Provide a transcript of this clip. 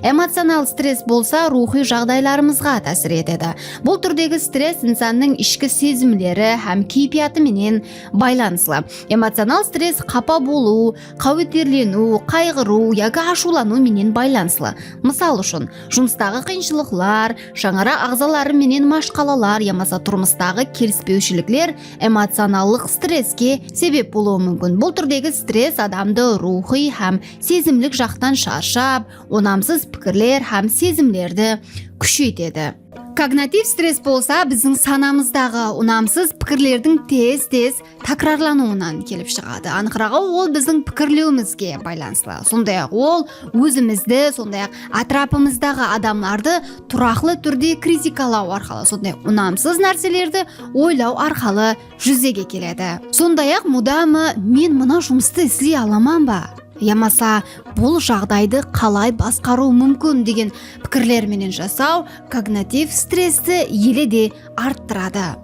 Эмоционал стресс болса, рухи жағдайларымызға тәсір етеді. Бұл түрдегі стресс инсанның ішкі сезімлері һәм кейпияты менен байланыслы. Эмоционал стресс қапа болу, қауеттерлену, қайғыру яки ашулану менен байланыслы. Мысал үшін, жұмыстағы қиыншылықтар, жаңара ағзалары менен машқалалар, ямаса тұрмыстағы келіспеушіліктер эмоционалдық стресске себеп болуы мүмкін. Бұл түрдегі стресс адамды рухи һәм сезімлік жақтан шаршап, онамсыз пікірлер һәм сезімлерді күшейтеді. Когнитив стресс болса, біздің санамыздағы ұнамсыз пікірлердің тез-тез такрарлануынан келіп шығады. Анығырағы ол біздің пікірлеуімізге байланысты. Сондай-ақ ол өзімізді, сондай-ақ атрапымыздағы адамдарды тұрақлы түрде критикалау арқылы, сондай-ақ ұнамсыз нәрселерді ойлау арқылы жүзеге келеді. Сондай-ақ мұдамы мен мына жұмысты істей аламан ба? Ямаса бұл жағдайды қалай басқару мүмкін деген пікірлерменен жасау когнитив стрессті еледе арттырады.